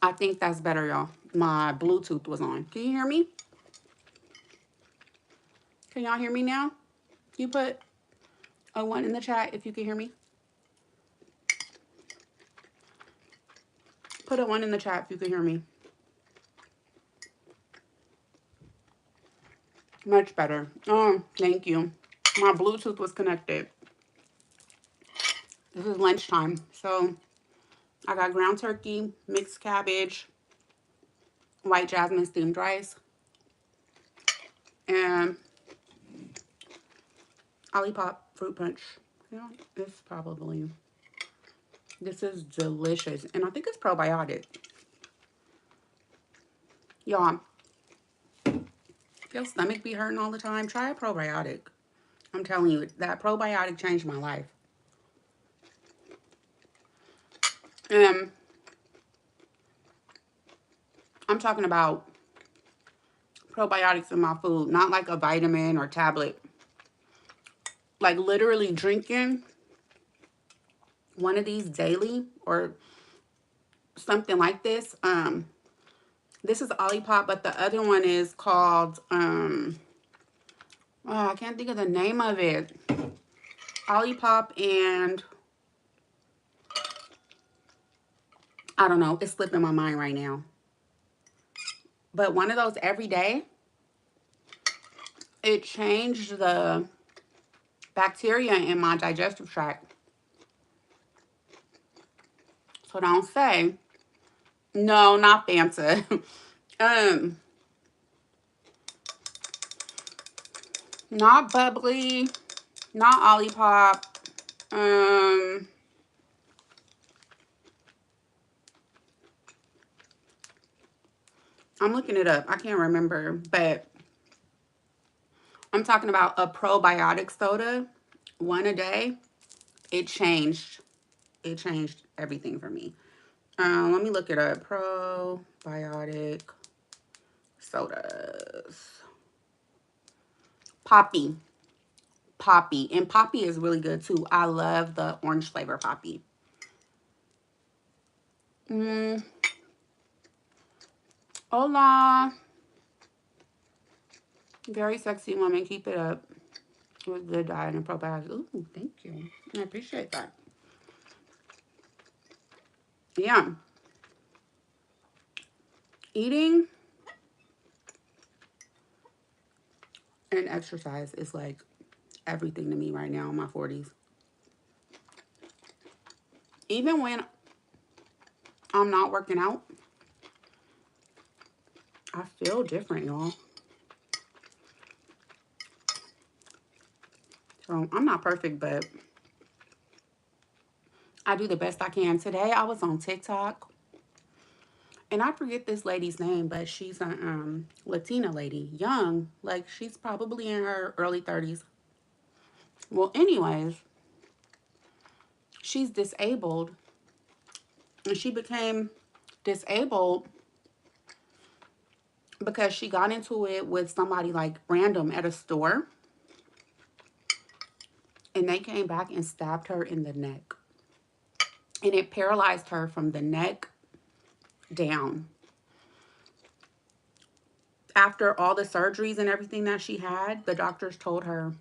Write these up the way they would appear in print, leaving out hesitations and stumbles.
I think that's better, y'all. My Bluetooth was on. Can you hear me? Can y'all hear me now? You put a 1 in the chat if you can hear me. Put a 1 in the chat if you can hear me. Much better. Oh, thank you. My Bluetooth was connected. This is lunchtime. So I got ground turkey, mixed cabbage, white jasmine steamed rice, and Olipop fruit punch. Yeah, it's probably, this is delicious. And I think it's probiotic. Y'all, if your stomach be hurting all the time, try a probiotic. I'm telling you, that probiotic changed my life. And I'm talking about probiotics in my food, not like a vitamin or tablet. Like literally drinking one of these daily or something like this. This is Olipop, but the other one is called, oh, I can't think of the name of it. Olipop and, I don't know, it's slipping my mind right now. But one of those every day, it changed the bacteria in my digestive tract. So don't say, no, not Fanta. um, Not bubbly, not Olipop. Um, I'm looking it up. I can't remember, but I'm talking about a probiotic soda, one a day. It changed. It changed everything for me. Let me look it up. Probiotic sodas. Poppy. Poppy. And Poppy is really good too. I love the orange flavor Poppy. Mm. Hola. Very sexy woman. Keep it up. With good diet and probiotics. Ooh, thank you. I appreciate that. Yeah. Eating and exercise is like everything to me right now in my 40s. Even when I'm not working out, I feel different, y'all. So I'm not perfect, but I do the best I can. Today I was on TikTok and I forget this lady's name, but she's a Latina lady, young, like she's probably in her early 30s. Well, anyways, she's disabled and she became disabled because she got into it with somebody like random at a store and they came back and stabbed her in the neck. And it paralyzed her from the neck down. After all the surgeries and everything that she had, the doctors told her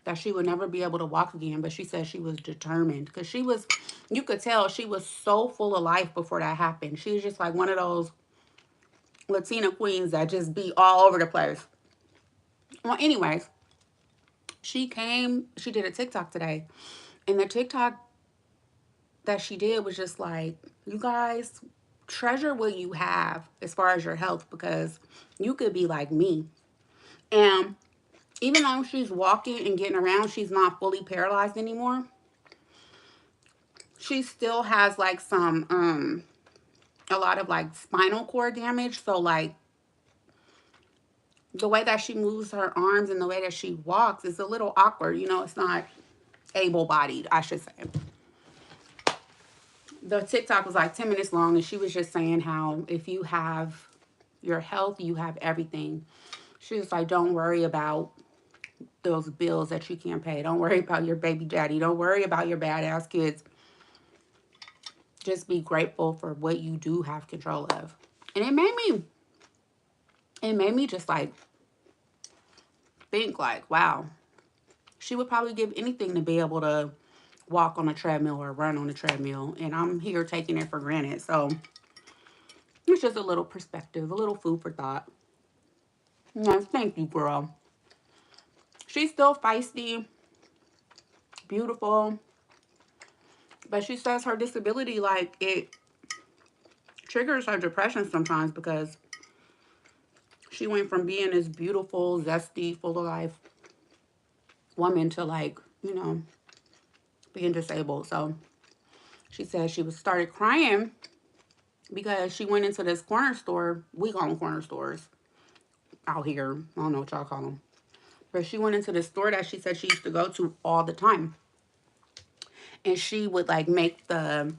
that she would never be able to walk again, but she said she was determined because she was, you could tell she was so full of life before that happened. She was just like one of those Latina queens that just be all over the place. Well, anyways, she did a TikTok today, and the TikTok that she did was just like, you guys, treasure what you have as far as your health because you could be like me. And even though she's walking and getting around, she's not fully paralyzed anymore. She still has like some a lot of like spinal cord damage. So like the way that she moves her arms and the way that she walks is a little awkward. You know, it's not able bodied, I should say. The TikTok was like 10 minutes long and she was just saying how if you have your health, you have everything. She was like, don't worry about those bills that you can't pay. Don't worry about your baby daddy. Don't worry about your badass kids. just be grateful for what you do have control of. And it made me just like think like, wow, she would probably give anything to be able to walk on a treadmill or run on a treadmill. And I'm here taking it for granted. So it's just a little perspective, a little food for thought. Yes, thank you, girl. She's still feisty, beautiful, but she says her disability, like, it triggers her depression sometimes because she went from being this beautiful, zesty, full of life woman to, like, being disabled. So she said she was started crying because she went into this corner store. We call them corner stores out here. I don't know what y'all call them. But she went into the store that she said she used to go to all the time. And she would like make the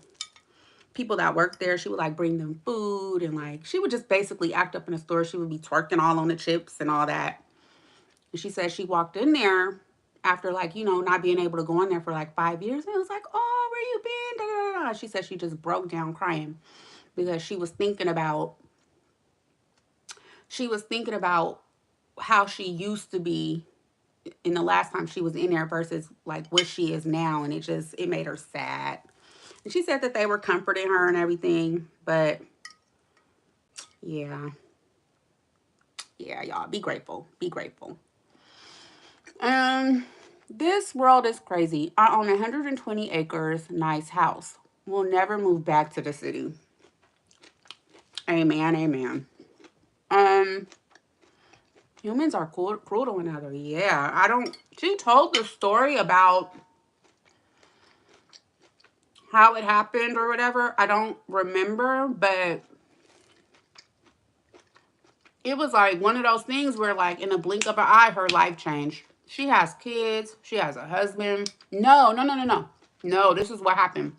people that worked there, she would like bring them food and like she would just basically act up in the store. She would be twerking all on the chips and all that. And she said she walked in there after like, not being able to go in there for like 5 years. And it was like, oh, where you been? Da, da, da, da. She said she just broke down crying because she was thinking about how she used to be in the last time she was in there versus like what she is now, and it made her sad. And she said that they were comforting her and everything, but yeah, yeah, y'all be grateful, be grateful. Um, this world is crazy. I own 120 acres, nice house. We'll never move back to the city. Amen, amen. Um, humans are cruel to one another. Yeah, I don't. She told the story about how it happened or whatever. I don't remember, but it was like one of those things where, like, in a blink of an eye, her life changed. She has kids. She has a husband. No, no, no, no, no. No, this is what happened.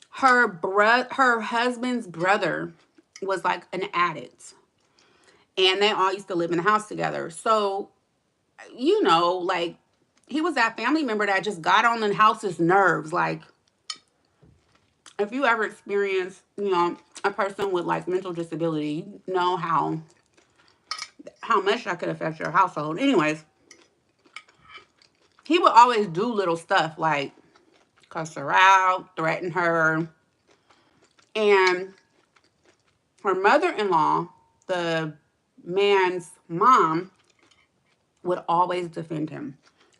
Her husband's brother was like an addict, and they all used to live in the house together. So, like, he was that family member that just got on the house's nerves. Like, if you ever experience, a person with like mental disability, you know how much that could affect your household. Anyways, he would always do little stuff like cuss her out, threaten her, and her mother-in-law, the man's mom, would always defend him.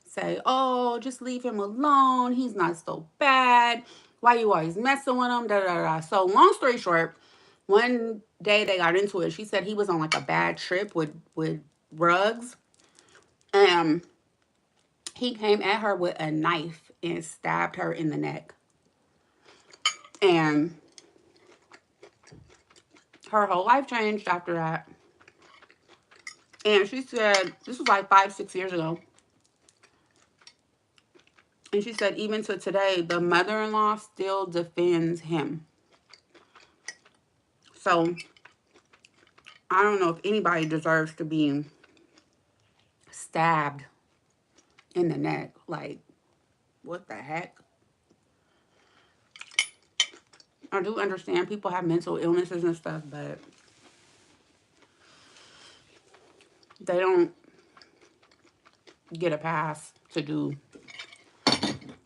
Say, oh, just leave him alone. He's not so bad. Why you always messing with him? Da, da, da, da. So long story short, one day they got into it. She said he was on like a bad trip with drugs. And he came at her with a knife and stabbed her in the neck. And her whole life changed after that. And she said, this was like 5, 6 years ago. And she said, even to today, the mother-in-law still defends him. So I don't know if anybody deserves to be stabbed in the neck. Like, what the heck? I do understand people have mental illnesses and stuff, but they don't get a pass to do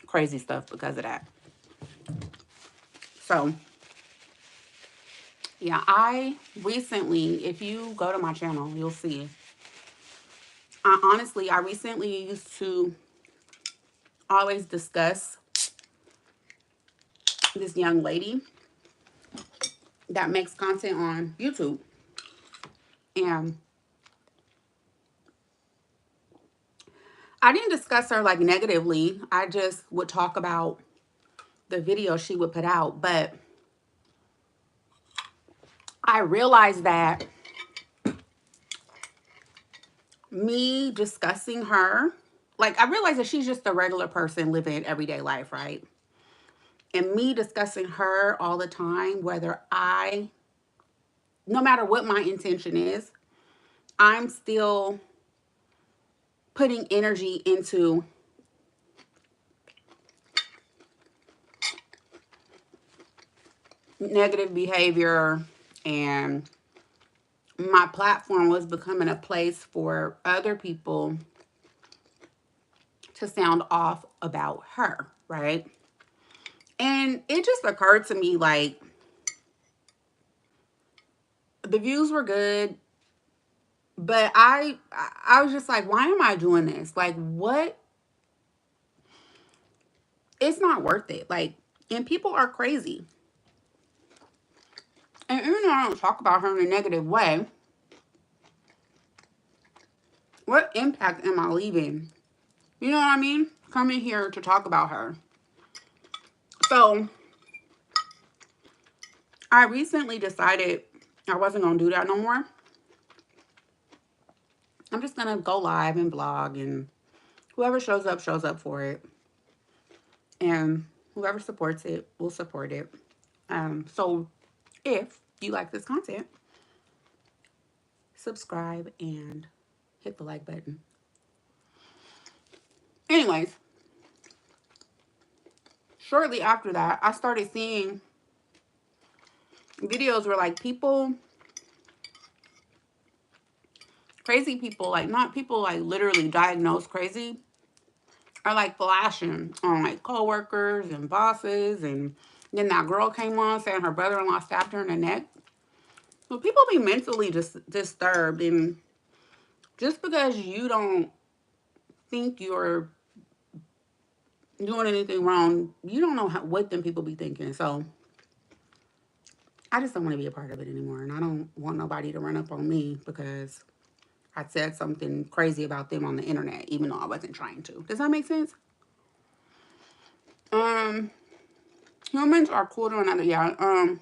crazy stuff because of that. So, yeah, I recently, if you go to my channel, you'll see. I recently used to always discuss this young lady that makes content on YouTube. And I didn't discuss her like negatively. I just would talk about the video she would put out. But I realized that me discussing her, like, I realized that she's just a regular person living everyday life, right? And me discussing her all the time, no matter what my intention is, I'm still putting energy into negative behavior, and my platform was becoming a place for other people to sound off about her, right? And it just occurred to me, like, the views were good, but I was just like, why am I doing this? Like, what? It's not worth it. Like, and people are crazy. And even though I don't talk about her in a negative way, what impact am I leaving? You know what I mean? Coming here to talk about her. So I recently decided I wasn't going to do that no more. I'm just going to go live and blog, and whoever shows up for it. And whoever supports it will support it. So if you like this content, subscribe and hit the like button. Anyways, shortly after that, I started seeing videos where, like, people, crazy people, like, not people like literally diagnosed crazy, are like flashing on like coworkers and bosses. And then that girl came on saying her brother-in-law stabbed her in the neck. So people be mentally disturbed, and just because you don't think you're doing anything wrong, you don't know what them people be thinking. So I just don't want to be a part of it anymore, and I don't want nobody to run up on me because I said something crazy about them on the internet, even though I wasn't trying to. Does that make sense? Um, Humans are cool to another. Yeah.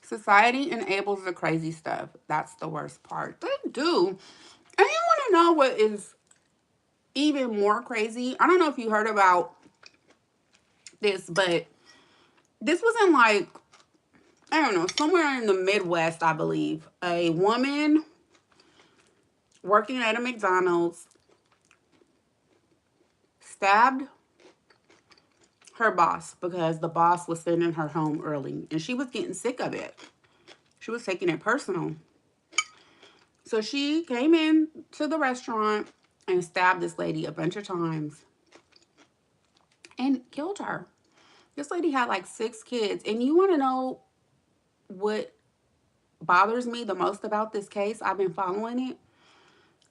Society enables the crazy stuff. That's the worst part. They do. And you want to know what is even more crazy? I don't know if you heard about this, but this was in, like, I don't know, somewhere in the Midwest, I believe. A woman working at a McDonald's stabbed her boss because the boss was sending her home early, and she was getting sick of it. She was taking it personal. So she came in to the restaurant and stabbed this lady a bunch of times and killed her. This lady had like 6 kids. And you want to know what bothers me the most about this case? I've been following it.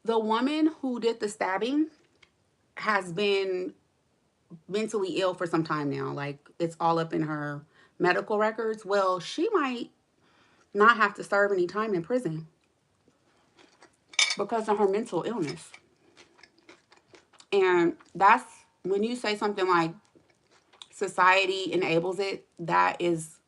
The woman who did the stabbing has been mentally ill for some time now. Like, it's all up in her medical records. Well, she might not have to serve any time in prison because of her mental illness. And that's when you say something like society enables it, that's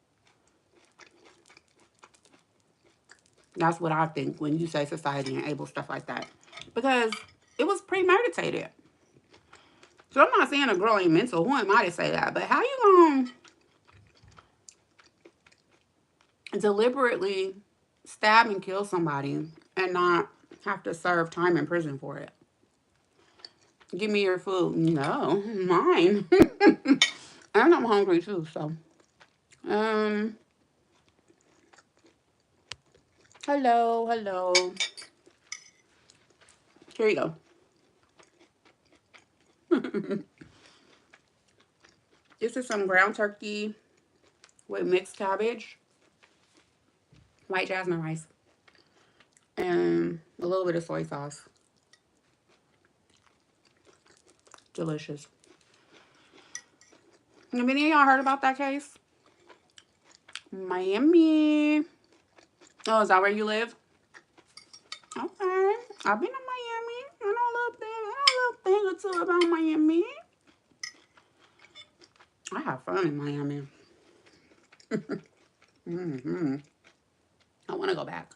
what I think when you say society enables stuff like that. Because it was premeditated. So I'm not saying a girl ain't mental. Who am I to say that? But how you gonna deliberately stab and kill somebody and not have to serve time in prison for it? Give me your food. No, mine. And I'm hungry too, so. Um, hello, hello. Here you go. This is some ground turkey with mixed cabbage, white jasmine rice, and a little bit of soy sauce. Delicious. Have any of y'all heard about that case? Miami. Oh, is that where you live? Okay. I've been to Miami. I know a little thing or two about Miami. I have fun in Miami. Mm-hmm. I want to go back.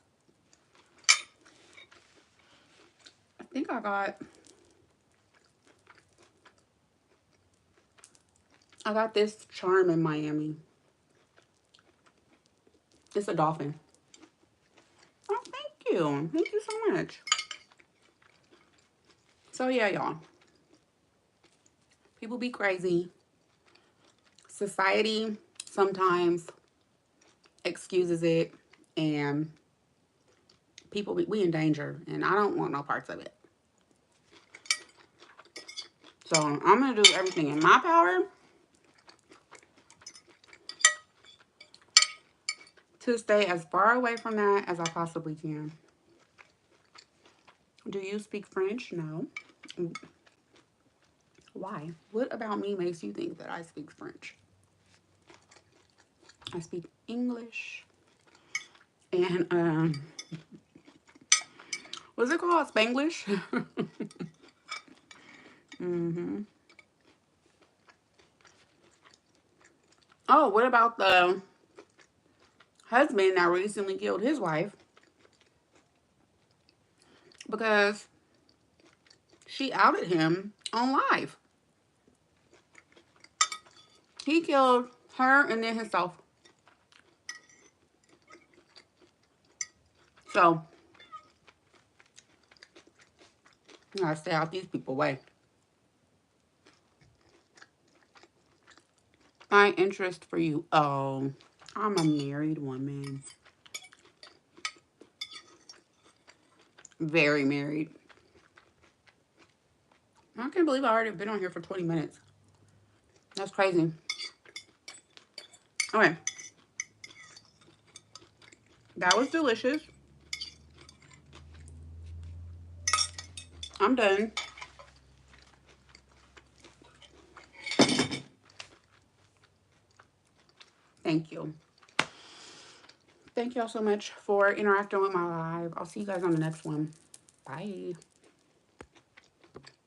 I think I got this charm in Miami. It's a dolphin. Oh, thank you. Thank you so much. So yeah, y'all. People be crazy. Society sometimes excuses it, and people, we in danger, and I don't want no parts of it. So I'm going to do everything in my power to stay as far away from that as I possibly can. Do you speak French? No. Why? What about me makes you think that I speak French? I speak English and what's it called? Spanglish. hmm Oh, what about the husband that recently killed his wife because she outed him on live? He killed her and then himself. So I gotta stay out these people's way. My interest for you. Oh, I'm a married woman. Very married. I can't believe I already been on here for 20 minutes. That's crazy. Okay. That was delicious. I'm done. Thank you. Thank y'all so much for interacting with my live. I'll see you guys on the next one. Bye.